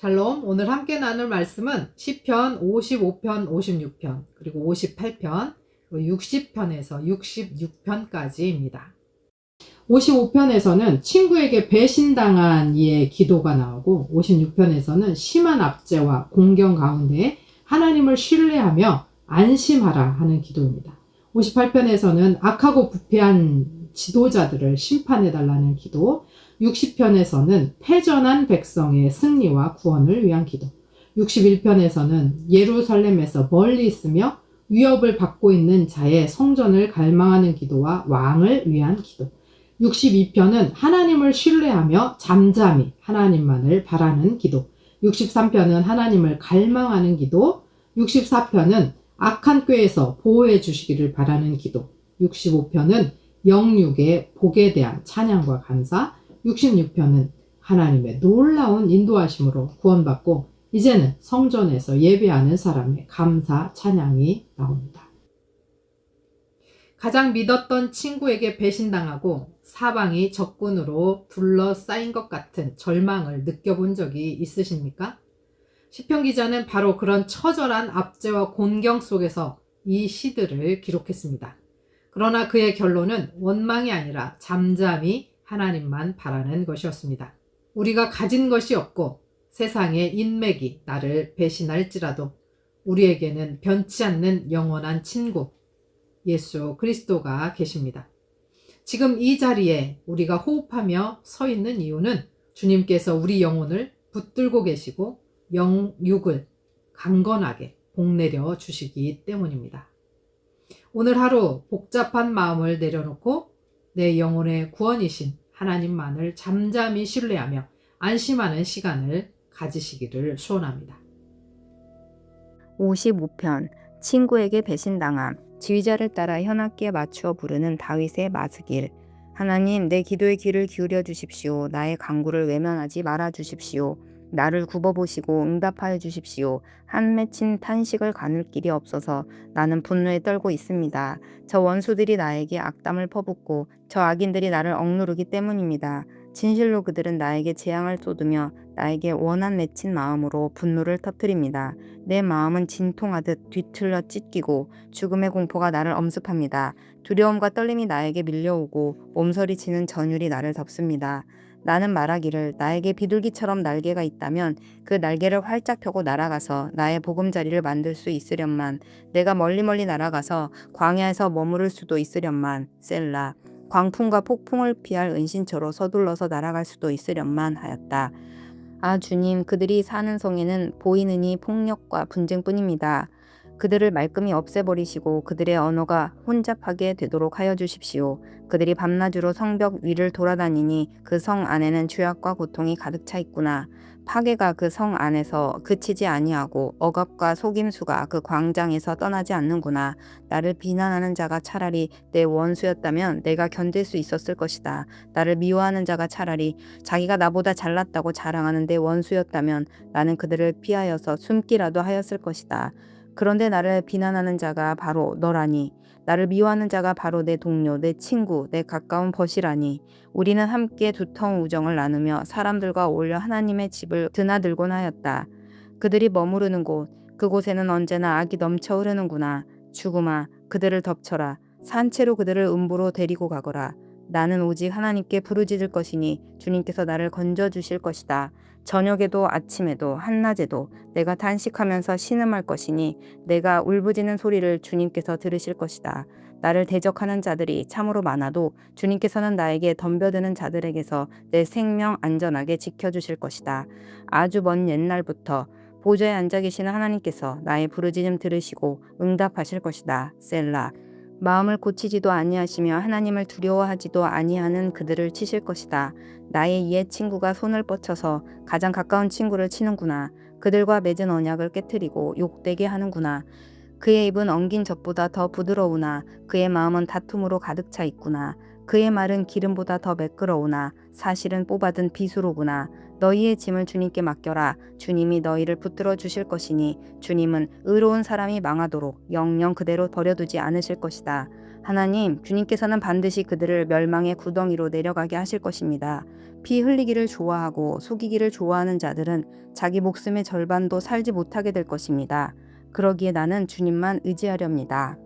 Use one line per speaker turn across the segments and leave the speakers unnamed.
샬롬. 오늘 함께 나눌 말씀은 시편 55편, 56편, 그리고 58편, 60편에서 66편까지입니다. 55편에서는 친구에게 배신당한 이의 기도가 나오고, 56편에서는 심한 압제와 공경 가운데 하나님을 신뢰하며 안심하라 하는 기도입니다. 58편에서는 악하고 부패한 지도자들을 심판해달라는 기도, 60편에서는 패전한 백성의 승리와 구원을 위한 기도, 61편에서는 예루살렘에서 멀리 있으며 위협을 받고 있는 자의 성전을 갈망하는 기도와 왕을 위한 기도, 62편은 하나님을 신뢰하며 잠잠히 하나님만을 바라는 기도, 63편은 하나님을 갈망하는 기도, 64편은 악한 꾀에서 보호해 주시기를 바라는 기도, 65편은 영육의 복에 대한 찬양과 감사, 66편은 하나님의 놀라운 인도하심으로 구원받고 이제는 성전에서 예배하는 사람의 감사 찬양이 나옵니다. 가장 믿었던 친구에게 배신당하고 사방이 적군으로 둘러싸인 것 같은 절망을 느껴본 적이 있으십니까? 시편 기자는 바로 그런 처절한 압제와 곤경 속에서 이 시들을 기록했습니다. 그러나 그의 결론은 원망이 아니라 잠잠히 하나님만 바라는 것이었습니다. 우리가 가진 것이 없고 세상의 인맥이 나를 배신할지라도 우리에게는 변치 않는 영원한 친구, 예수 그리스도가 계십니다. 지금 이 자리에 우리가 호흡하며 서 있는 이유는 주님께서 우리 영혼을 붙들고 계시고 영육을 강건하게 복내려 주시기 때문입니다. 오늘 하루 복잡한 마음을 내려놓고 내 영혼의 구원이신 하나님만을 잠잠히 신뢰하며 안심하는 시간을 가지시기를 소원합니다.
55편 친구에게 배신당함. 지휘자를 따라 현악기에 맞추어 부르는 다윗의 마스길. 하나님, 내 기도의 귀를 기울여 주십시오. 나의 간구를 외면하지 말아 주십시오. 나를 굽어보시고 응답하여 주십시오. 한 맺힌 탄식을 가눌 길이 없어서 나는 분노에 떨고 있습니다. 저 원수들이 나에게 악담을 퍼붓고 저 악인들이 나를 억누르기 때문입니다. 진실로 그들은 나에게 재앙을 쏟으며 나에게 원한 맺힌 마음으로 분노를 터뜨립니다. 내 마음은 진통하듯 뒤틀려 찢기고 죽음의 공포가 나를 엄습합니다. 두려움과 떨림이 나에게 밀려오고 몸서리치는 전율이 나를 덮습니다. 나는 말하기를 나에게 비둘기처럼 날개가 있다면 그 날개를 활짝 펴고 날아가서 나의 보금자리를 만들 수 있으련만. 내가 멀리 날아가서 광야에서 머무를 수도 있으련만. 셀라. 광풍과 폭풍을 피할 은신처로 서둘러서 날아갈 수도 있으련만 하였다. 아 주님, 그들이 사는 성에는 보이느니 폭력과 분쟁뿐입니다. 그들을 말끔히 없애버리시고 그들의 언어가 혼잡하게 되도록 하여 주십시오. 그들이 밤낮으로 성벽 위를 돌아다니니 그 성 안에는 죄악과 고통이 가득 차 있구나. 파괴가 그 성 안에서 그치지 아니하고 억압과 속임수가 그 광장에서 떠나지 않는구나. 나를 비난하는 자가 차라리 내 원수였다면 내가 견딜 수 있었을 것이다. 나를 미워하는 자가 차라리 자기가 나보다 잘났다고 자랑하는 내 원수였다면 나는 그들을 피하여서 숨기라도 하였을 것이다. 그런데 나를 비난하는 자가 바로 너라니. 나를 미워하는 자가 바로 내 동료, 내 친구, 내 가까운 벗이라니. 우리는 함께 두터운 우정을 나누며 사람들과 어울려 하나님의 집을 드나들곤 하였다. 그들이 머무르는 곳, 그곳에는 언제나 악이 넘쳐 흐르는구나. 죽음아, 그들을 덮쳐라. 산채로 그들을 음부로 데리고 가거라. 나는 오직 하나님께 부르짖을 것이니 주님께서 나를 건져주실 것이다. 저녁에도 아침에도 한낮에도 내가 단식하면서 신음할 것이니 내가 울부짖는 소리를 주님께서 들으실 것이다. 나를 대적하는 자들이 참으로 많아도 주님께서는 나에게 덤벼드는 자들에게서 내 생명 안전하게 지켜주실 것이다. 아주 먼 옛날부터 보좌에 앉아 계시는 하나님께서 나의 부르짖음 들으시고 응답하실 것이다. 셀라. 마음을 고치지도 아니하시며 하나님을 두려워하지도 아니하는 그들을 치실 것이다. 나의 옛 친구가 손을 뻗쳐서 가장 가까운 친구를 치는구나. 그들과 맺은 언약을 깨트리고 욕되게 하는구나. 그의 입은 엉긴 젖보다 더 부드러우나 그의 마음은 다툼으로 가득 차 있구나. 그의 말은 기름보다 더 매끄러우나 사실은 뽑아든 비수로구나. 너희의 짐을 주님께 맡겨라. 주님이 너희를 붙들어 주실 것이니 주님은 의로운 사람이 망하도록 영영 그대로 버려두지 않으실 것이다. 하나님, 주님께서는 반드시 그들을 멸망의 구덩이로 내려가게 하실 것입니다. 피 흘리기를 좋아하고 속이기를 좋아하는 자들은 자기 목숨의 절반도 살지 못하게 될 것입니다. 그러기에 나는 주님만 의지하렵니다.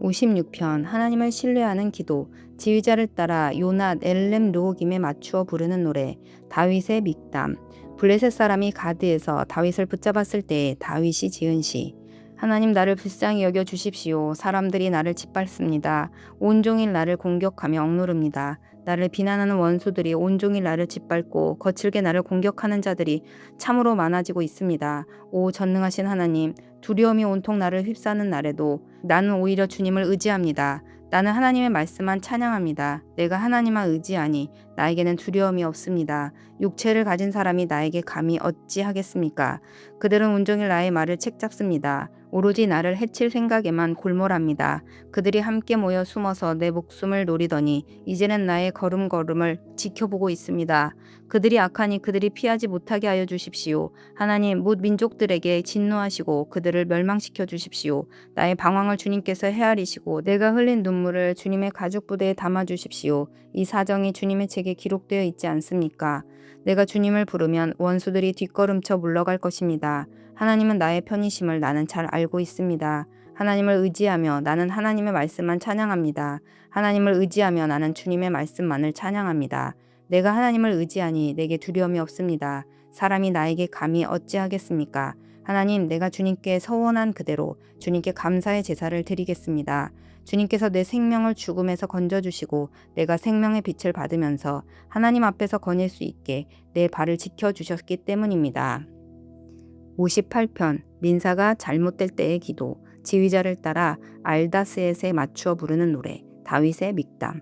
56편 하나님을 신뢰하는 기도. 지휘자를 따라 요낫 엘렘 르호김에 맞추어 부르는 노래. 다윗의 믹담. 블레셋 사람이 가드에서 다윗을 붙잡았을 때에 다윗이 지은 시. 하나님, 나를 불쌍히 여겨 주십시오. 사람들이 나를 짓밟습니다. 온종일 나를 공격하며 억누릅니다. 나를 비난하는 원수들이 온종일 나를 짓밟고 거칠게 나를 공격하는 자들이 참으로 많아지고 있습니다. 오 전능하신 하나님, 두려움이 온통 나를 휩싸는 날에도 나는 오히려 주님을 의지합니다. 나는 하나님의 말씀만 찬양합니다. 내가 하나님만 의지하니 나에게는 두려움이 없습니다. 육체를 가진 사람이 나에게 감히 어찌하겠습니까? 그들은 온종일 나의 말을 책잡습니다. 오로지 나를 해칠 생각에만 골몰합니다. 그들이 함께 모여 숨어서 내 목숨을 노리더니 이제는 나의 걸음걸음을 지켜보고 있습니다. 그들이 악하니 그들이 피하지 못하게 하여 주십시오. 하나님, 뭇 민족들에게 진노하시고 그들을 멸망시켜 주십시오. 나의 방황을 주님께서 헤아리시고 내가 흘린 눈물을 주님의 가죽 부대에 담아 주십시오. 이 사정이 주님의 책에 기록되어 있지 않습니까? 내가 주님을 부르면 원수들이 뒷걸음쳐 물러갈 것입니다. 하나님은 나의 편이심을 나는 잘 알고 있습니다. 하나님을 의지하며 나는 하나님의 말씀만 찬양합니다. 하나님을 의지하며 나는 주님의 말씀만을 찬양합니다. 내가 하나님을 의지하니 내게 두려움이 없습니다. 사람이 나에게 감히 어찌하겠습니까? 하나님, 내가 주님께 서원한 그대로 주님께 감사의 제사를 드리겠습니다. 주님께서 내 생명을 죽음에서 건져주시고 내가 생명의 빛을 받으면서 하나님 앞에서 거닐 수 있게 내 발을 지켜주셨기 때문입니다. 58편 민사가 잘못될 때의 기도. 지휘자를 따라 알다스엣에 맞추어 부르는 노래. 다윗의 믹담.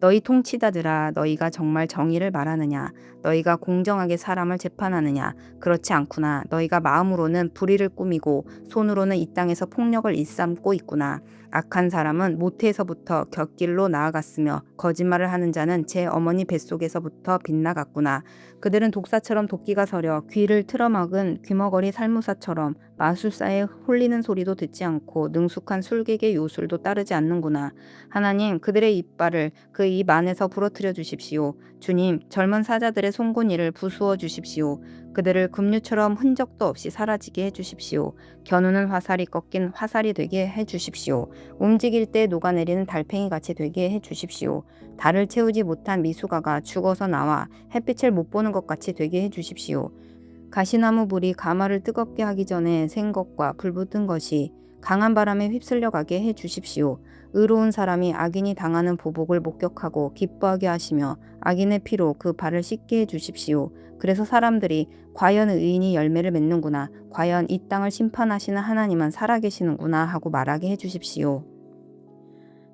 너희 통치자들아, 너희가 정말 정의를 말하느냐? 너희가 공정하게 사람을 재판하느냐? 그렇지 않구나. 너희가 마음으로는 불의를 꾸미고 손으로는 이 땅에서 폭력을 일삼고 있구나. 악한 사람은 모태에서부터 곁길로 나아갔으며 거짓말을 하는 자는 제 어머니 뱃속에서부터 빗나갔구나. 그들은 독사처럼 도끼가 서려 귀를 틀어막은 귀머거리 살무사처럼 마술사의 홀리는 소리도 듣지 않고 능숙한 술객의 요술도 따르지 않는구나. 하나님, 그들의 이빨을 그 입 안에서 부러뜨려 주십시오. 주님, 젊은 사자들의 송곳니를 부수어 주십시오. 그들을 급류처럼 흔적도 없이 사라지게 해주십시오. 겨누는 화살이 꺾인 화살이 되게 해주십시오. 움직일 때 녹아내리는 달팽이같이 되게 해주십시오. 달을 채우지 못한 미숙아가 죽어서 나와 햇빛을 못 보는 것 같이 되게 해주십시오. 가시나무 불이 가마를 뜨겁게 하기 전에 생 것과 불붙은 것이 강한 바람에 휩쓸려 가게 해주십시오. 의로운 사람이 악인이 당하는 보복을 목격하고 기뻐하게 하시며 악인의 피로 그 발을 씻게 해주십시오. 그래서 사람들이 과연 의인이 열매를 맺는구나, 과연 이 땅을 심판하시는 하나님은 살아계시는구나 하고 말하게 해주십시오.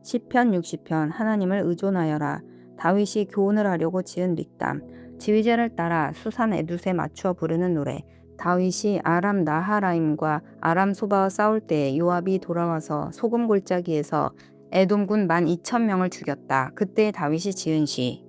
시편 60편 하나님을 의존하여라. 다윗이 교훈을 하려고 지은 믹담. 지휘자를 따라 수산 에두스에 맞추어 부르는 노래. 다윗이 아람 나하라임과 아람 소바와 싸울 때 요압이 돌아와서 소금 골짜기에서 에돔군 12,000명을 죽였다. 그때 다윗이 지은 시.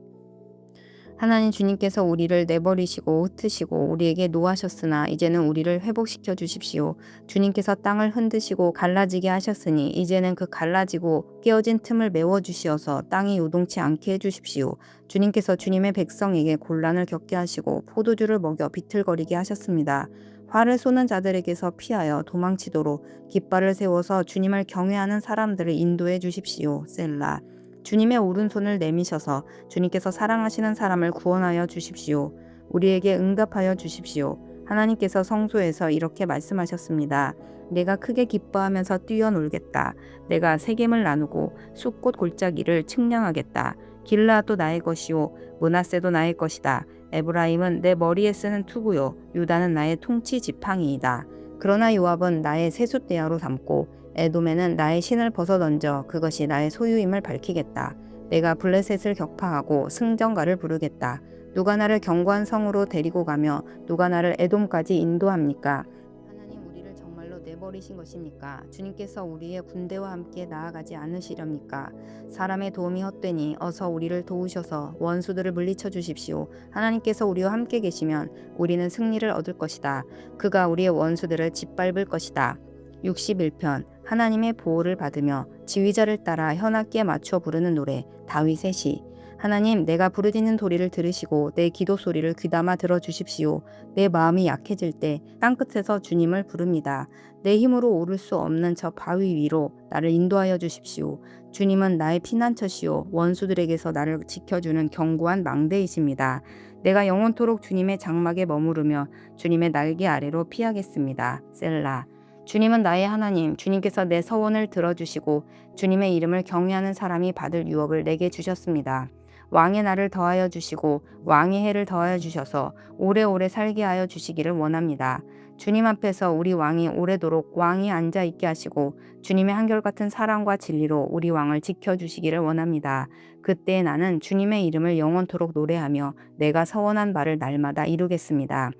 하나님, 주님께서 우리를 내버리시고 흩으시고 우리에게 노하셨으나 이제는 우리를 회복시켜 주십시오. 주님께서 땅을 흔드시고 갈라지게 하셨으니 이제는 그 갈라지고 깨어진 틈을 메워주시어서 땅이 요동치 않게 해주십시오. 주님께서 주님의 백성에게 곤란을 겪게 하시고 포도주를 먹여 비틀거리게 하셨습니다. 활을 쏘는 자들에게서 피하여 도망치도록 깃발을 세워서 주님을 경외하는 사람들을 인도해 주십시오. 셀라. 주님의 오른손을 내미셔서 주님께서 사랑하시는 사람을 구원하여 주십시오. 우리에게 응답하여 주십시오. 하나님께서 성소에서 이렇게 말씀하셨습니다. 내가 크게 기뻐하면서 뛰어놀겠다. 내가 세겜을 나누고 숫꽃 골짜기를 측량하겠다. 길라도 나의 것이요 므낫세도 나의 것이다. 에브라임은 내 머리에 쓰는 투구요 유다는 나의 통치 지팡이이다. 그러나 요압은 나의 세숫대야로 삼고 에돔에는 나의 신을 벗어던져 그것이 나의 소유임을 밝히겠다. 내가 블레셋을 격파하고 승전가를 부르겠다. 누가 나를 견고한 성으로 데리고 가며 누가 나를 에돔까지 인도합니까? 하나님, 우리를 정말로 내버리신 것입니까? 주님께서 우리의 군대와 함께 나아가지 않으시렵니까? 사람의 도움이 헛되니 어서 우리를 도우셔서 원수들을 물리쳐 주십시오. 하나님께서 우리와 함께 계시면 우리는 승리를 얻을 것이다. 그가 우리의 원수들을 짓밟을 것이다. 61편 하나님의 보호를 받으며 지휘자를 따라 현악기에 맞추어 부르는 노래 다윗의 시. 하나님, 내가 부르짖는 소리를 들으시고 내 기도 소리를 귀담아 들어주십시오. 내 마음이 약해질 때 땅끝에서 주님을 부릅니다. 내 힘으로 오를 수 없는 저 바위 위로 나를 인도하여 주십시오. 주님은 나의 피난처시오. 원수들에게서 나를 지켜주는 견고한 망대이십니다. 내가 영원토록 주님의 장막에 머무르며 주님의 날개 아래로 피하겠습니다. 셀라. 주님은 나의 하나님, 주님께서 내 서원을 들어주시고 주님의 이름을 경외하는 사람이 받을 유업을 내게 주셨습니다. 왕의 날을 더하여 주시고 왕의 해를 더하여 주셔서 오래오래 살게 하여 주시기를 원합니다. 주님 앞에서 우리 왕이 오래도록 왕이 앉아 있게 하시고 주님의 한결같은 사랑과 진리로 우리 왕을 지켜주시기를 원합니다. 그때 나는 주님의 이름을 영원토록 노래하며 내가 서원한 바를 날마다 이루겠습니다.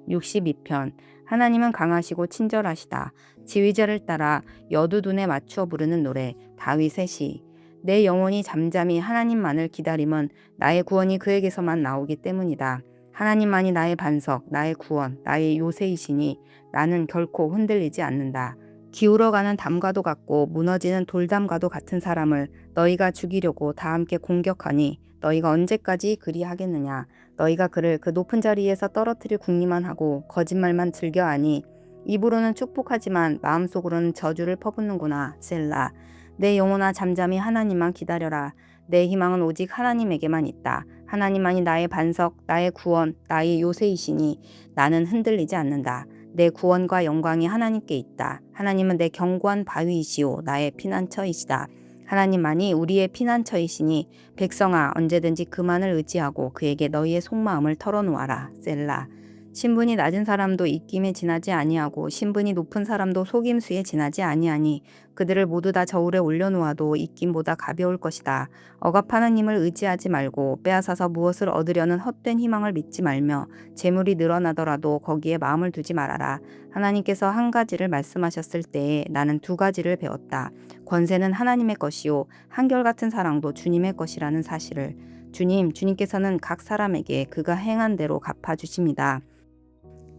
62편 하나님은 강하시고 친절하시다. 지휘자를 따라 여두둔에 맞추어 부르는 노래 다윗의 시. 내 영혼이 잠잠히 하나님만을 기다림은 나의 구원이 그에게서만 나오기 때문이다. 하나님만이 나의 반석, 나의 구원, 나의 요새이시니 나는 결코 흔들리지 않는다. 기울어가는 담과도 같고 무너지는 돌담과도 같은 사람을 너희가 죽이려고 다 함께 공격하니 너희가 언제까지 그리하겠느냐. 너희가 그를 그 높은 자리에서 떨어뜨릴 궁리만 하고 거짓말만 즐겨하니 입으로는 축복하지만 마음속으로는 저주를 퍼붓는구나. 셀라. 내 영혼아 잠잠히 하나님만 기다려라. 내 희망은 오직 하나님에게만 있다. 하나님만이 나의 반석, 나의 구원, 나의 요새이시니 나는 흔들리지 않는다. 내 구원과 영광이 하나님께 있다. 하나님은 내 견고한 바위이시오. 나의 피난처이시다. 하나님만이 우리의 피난처이시니 백성아 언제든지 그만을 의지하고 그에게 너희의 속마음을 털어놓아라. 셀라. 신분이 낮은 사람도 입김에 지나지 아니하고 신분이 높은 사람도 속임수에 지나지 아니하니 그들을 모두 다 저울에 올려놓아도 입김보다 가벼울 것이다. 억압하는 힘을 의지하지 말고 빼앗아서 무엇을 얻으려는 헛된 희망을 믿지 말며 재물이 늘어나더라도 거기에 마음을 두지 말아라. 하나님께서 한 가지를 말씀하셨을 때에 나는 두 가지를 배웠다. 권세는 하나님의 것이요 한결같은 사랑도 주님의 것이라는 사실을. 주님께서는 각 사람에게 그가 행한 대로 갚아주십니다.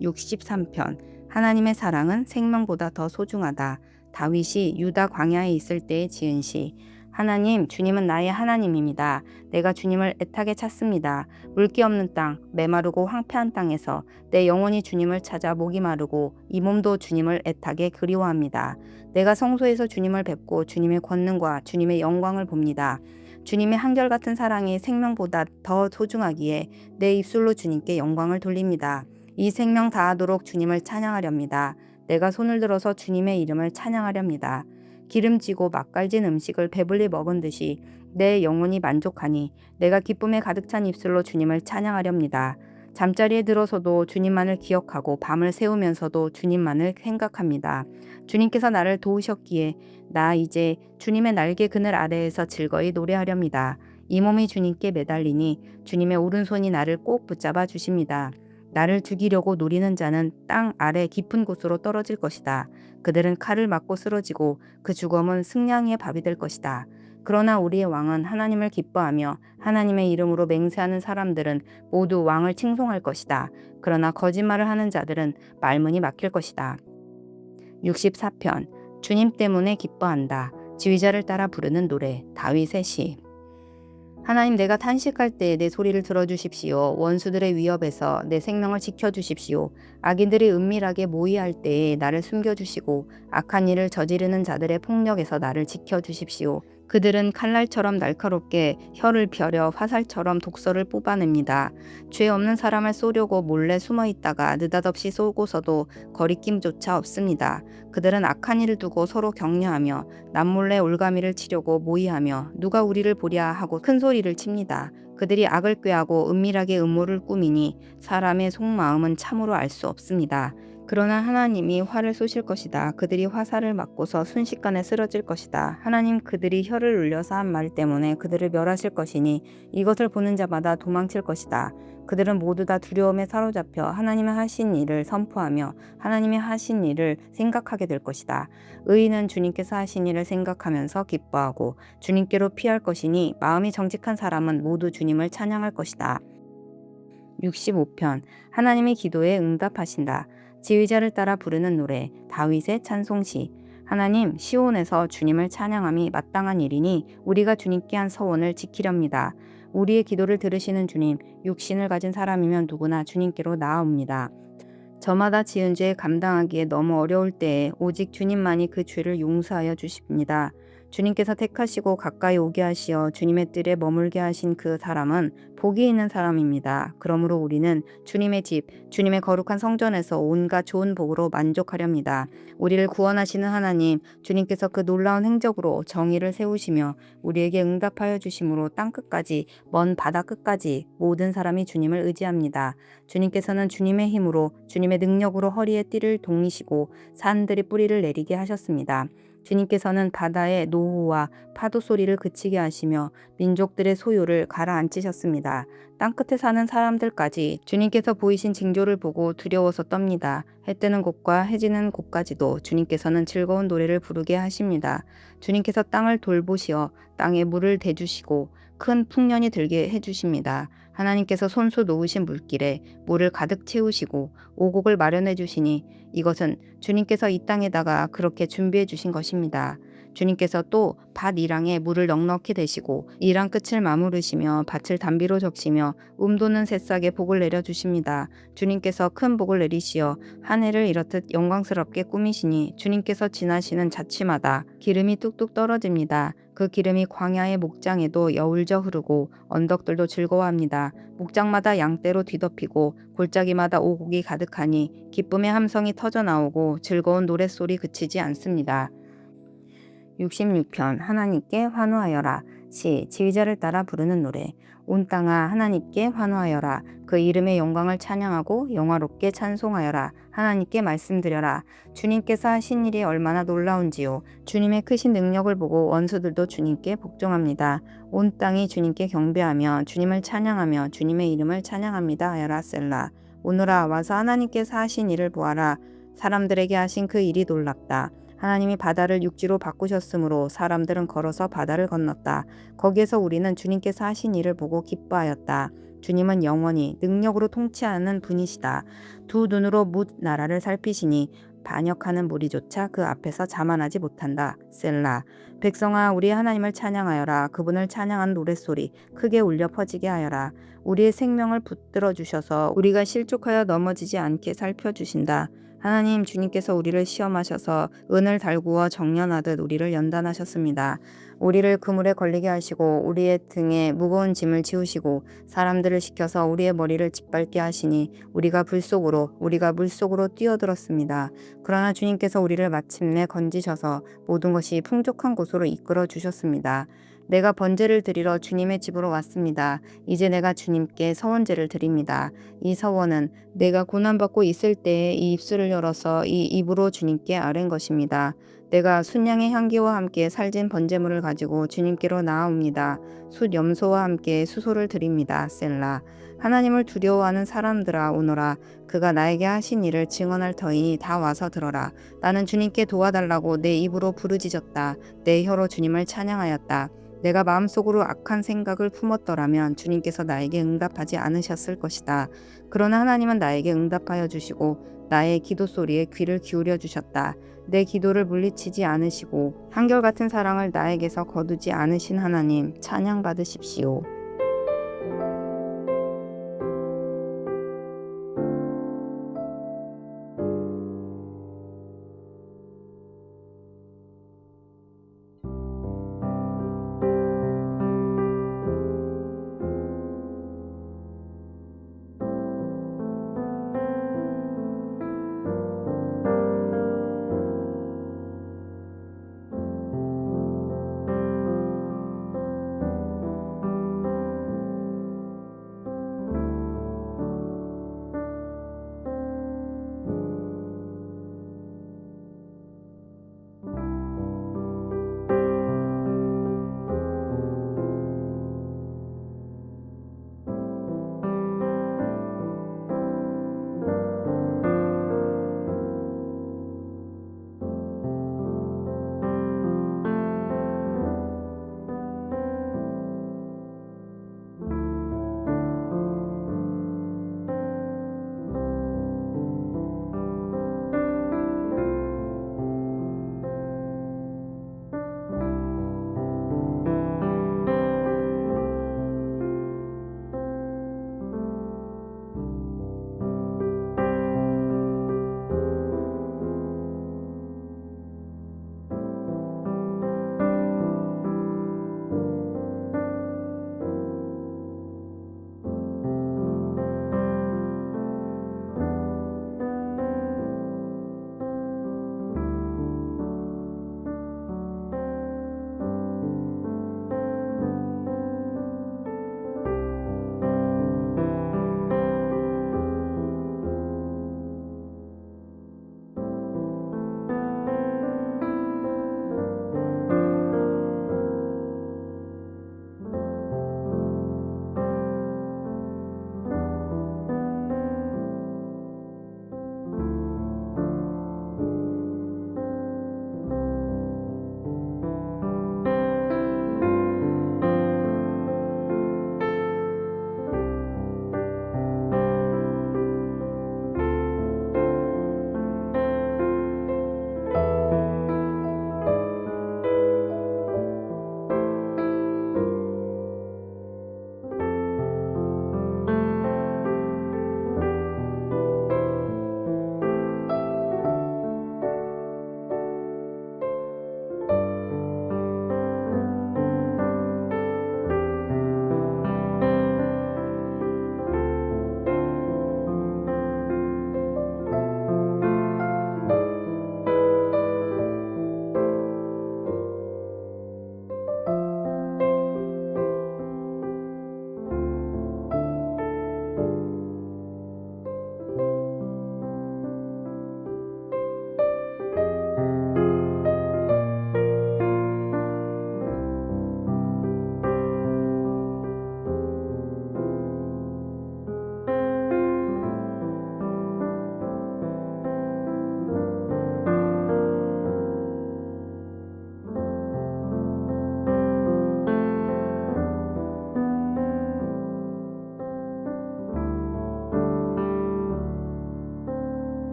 63편 하나님의 사랑은 생명보다 더 소중하다. 다윗이 유다 광야에 있을 때에 지은 시. 하나님, 주님은 나의 하나님입니다. 내가 주님을 애타게 찾습니다. 물기 없는 땅, 메마르고 황폐한 땅에서 내 영혼이 주님을 찾아 목이 마르고 이 몸도 주님을 애타게 그리워합니다. 내가 성소에서 주님을 뵙고 주님의 권능과 주님의 영광을 봅니다. 주님의 한결같은 사랑이 생명보다 더 소중하기에 내 입술로 주님께 영광을 돌립니다. 이 생명 다하도록 주님을 찬양하렵니다. 내가 손을 들어서 주님의 이름을 찬양하렵니다. 기름지고 맛깔진 음식을 배불리 먹은 듯이 내 영혼이 만족하니 내가 기쁨에 가득 찬 입술로 주님을 찬양하렵니다. 잠자리에 들어서도 주님만을 기억하고 밤을 새우면서도 주님만을 생각합니다. 주님께서 나를 도우셨기에 나 이제 주님의 날개 그늘 아래에서 즐거이 노래하렵니다. 이 몸이 주님께 매달리니 주님의 오른손이 나를 꼭 붙잡아 주십니다. 나를 죽이려고 노리는 자는 땅 아래 깊은 곳으로 떨어질 것이다. 그들은 칼을 맞고 쓰러지고 그 죽음은 승냥이의 밥이 될 것이다. 그러나 우리의 왕은 하나님을 기뻐하며 하나님의 이름으로 맹세하는 사람들은 모두 왕을 칭송할 것이다. 그러나 거짓말을 하는 자들은 말문이 막힐 것이다. 64편 주님 때문에 기뻐한다. 지휘자를 따라 부르는 노래 다윗의 시. 하나님, 내가 탄식할 때 내 소리를 들어주십시오. 원수들의 위협에서 내 생명을 지켜주십시오. 악인들이 은밀하게 모의할 때에 나를 숨겨주시고 악한 일을 저지르는 자들의 폭력에서 나를 지켜주십시오. 그들은 칼날처럼 날카롭게 혀를 펴려 화살처럼 독서를 뽑아냅니다. 죄 없는 사람을 쏘려고 몰래 숨어 있다가 느닷없이 쏘고서도 거리낌조차 없습니다. 그들은 악한 일을 두고 서로 격려하며 남몰래 올가미를 치려고 모의하며 누가 우리를 보랴 하고 큰 소리를 칩니다. 그들이 악을 꾀하고 은밀하게 음모를 꾸미니 사람의 속마음은 참으로 알 수 없습니다. 그러나 하나님이 화를 쏘실 것이다. 그들이 화살을 맞고서 순식간에 쓰러질 것이다. 하나님 그들이 혀를 울려서 한 말 때문에 그들을 멸하실 것이니 이것을 보는 자마다 도망칠 것이다. 그들은 모두 다 두려움에 사로잡혀 하나님의 하신 일을 선포하며 하나님의 하신 일을 생각하게 될 것이다. 의인은 주님께서 하신 일을 생각하면서 기뻐하고 주님께로 피할 것이니 마음이 정직한 사람은 모두 주님을 찬양할 것이다. 65편 하나님의 기도에 응답하신다. 지휘자를 따라 부르는 노래 다윗의 찬송시 하나님 시온에서 주님을 찬양함이 마땅한 일이니 우리가 주님께 한 서원을 지키렵니다. 우리의 기도를 들으시는 주님 육신을 가진 사람이면 누구나 주님께로 나아옵니다. 저마다 지은 죄 감당하기에 너무 어려울 때에 오직 주님만이 그 죄를 용서하여 주십니다. 주님께서 택하시고 가까이 오게 하시어 주님의 뜰에 머물게 하신 그 사람은 복이 있는 사람입니다. 그러므로 우리는 주님의 집, 주님의 거룩한 성전에서 온갖 좋은 복으로 만족하렵니다. 우리를 구원하시는 하나님, 주님께서 그 놀라운 행적으로 정의를 세우시며 우리에게 응답하여 주심으로 땅끝까지, 먼 바다 끝까지 모든 사람이 주님을 의지합니다. 주님께서는 주님의 힘으로 주님의 능력으로 허리에 띠를 동이시고 산들이 뿌리를 내리게 하셨습니다. 주님께서는 바다의 노호와 파도 소리를 그치게 하시며 민족들의 소요를 가라앉히셨습니다. 땅끝에 사는 사람들까지 주님께서 보이신 징조를 보고 두려워서 떱니다. 해 뜨는 곳과 해 지는 곳까지도 주님께서는 즐거운 노래를 부르게 하십니다. 주님께서 땅을 돌보시어 땅에 물을 대주시고 큰 풍년이 들게 해주십니다. 하나님께서 손수 놓으신 물길에 물을 가득 채우시고 오곡을 마련해 주시니 이것은 주님께서 이 땅에다가 그렇게 준비해 주신 것입니다. 주님께서 또 밭 이랑에 물을 넉넉히 대시고 이랑 끝을 마무르시며 밭을 단비로 적시며 돋는 새싹에 복을 내려 주십니다. 주님께서 큰 복을 내리시어 한 해를 이렇듯 영광스럽게 꾸미시니 주님께서 지나시는 자취마다 기름이 뚝뚝 떨어집니다. 그 기름이 광야의 목장에도 여울져 흐르고 언덕들도 즐거워합니다. 목장마다 양떼로 뒤덮이고 골짜기마다 오곡이 가득하니 기쁨의 함성이 터져나오고 즐거운 노랫소리 그치지 않습니다. 66편 하나님께 환호하여라. 시 지휘자를 따라 부르는 노래 온 땅아 하나님께 환호하여라. 그 이름의 영광을 찬양하고 영화롭게 찬송하여라. 하나님께 말씀드려라. 주님께서 하신 일이 얼마나 놀라운지요. 주님의 크신 능력을 보고 원수들도 주님께 복종합니다. 온 땅이 주님께 경배하며 주님을 찬양하며 주님의 이름을 찬양합니다 하여라. 셀라. 오너라 와서 하나님께서 하신 일을 보아라. 사람들에게 하신 그 일이 놀랍다. 하나님이 바다를 육지로 바꾸셨으므로 사람들은 걸어서 바다를 건넜다. 거기에서 우리는 주님께서 하신 일을 보고 기뻐하였다. 주님은 영원히 능력으로 통치하는 분이시다. 두 눈으로 뭇 나라를 살피시니 반역하는 무리조차 그 앞에서 자만하지 못한다. 셀라. 백성아 우리 하나님을 찬양하여라. 그분을 찬양한 노랫소리 크게 울려 퍼지게 하여라. 우리의 생명을 붙들어 주셔서 우리가 실족하여 넘어지지 않게 살펴주신다. 하나님 주님께서 우리를 시험하셔서 은을 달구어 정련하듯 우리를 연단하셨습니다. 우리를 그물에 걸리게 하시고 우리의 등에 무거운 짐을 지우시고 사람들을 시켜서 우리의 머리를 짓밟게 하시니 우리가 물속으로 뛰어들었습니다. 그러나 주님께서 우리를 마침내 건지셔서 모든 것이 풍족한 곳으로 이끌어 주셨습니다. 내가 번제를 드리러 주님의 집으로 왔습니다. 이제 내가 주님께 서원제를 드립니다. 이 서원은 내가 고난받고 있을 때에 이 입술을 열어서 이 입으로 주님께 아뢰는 것입니다. 내가 순양의 향기와 함께 살진 번제물을 가지고 주님께로 나아옵니다. 숫 염소와 함께 수소를 드립니다. 셀라. 하나님을 두려워하는 사람들아 오너라. 그가 나에게 하신 일을 증언할 터이니 다 와서 들어라. 나는 주님께 도와달라고 내 입으로 부르짖었다. 내 혀로 주님을 찬양하였다. 내가 마음속으로 악한 생각을 품었더라면 주님께서 나에게 응답하지 않으셨을 것이다. 그러나 하나님은 나에게 응답하여 주시고 나의 기도 소리에 귀를 기울여 주셨다. 내 기도를 물리치지 않으시고 한결같은 사랑을 나에게서 거두지 않으신 하나님 찬양 받으십시오.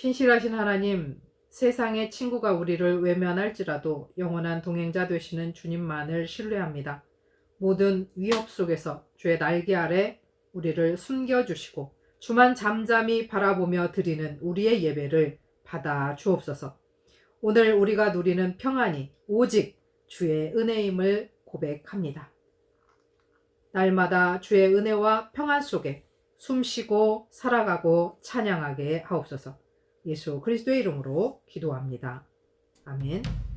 신실하신 하나님, 세상의 친구가 우리를 외면할지라도 영원한 동행자 되시는 주님만을 신뢰합니다. 모든 위협 속에서 주의 날개 아래 우리를 숨겨주시고 주만 잠잠히 바라보며 드리는 우리의 예배를 받아 주옵소서. 오늘 우리가 누리는 평안이 오직 주의 은혜임을 고백합니다. 날마다 주의 은혜와 평안 속에 숨쉬고 살아가고 찬양하게 하옵소서. 예수 그리스도의 이름으로 기도합니다. 아멘.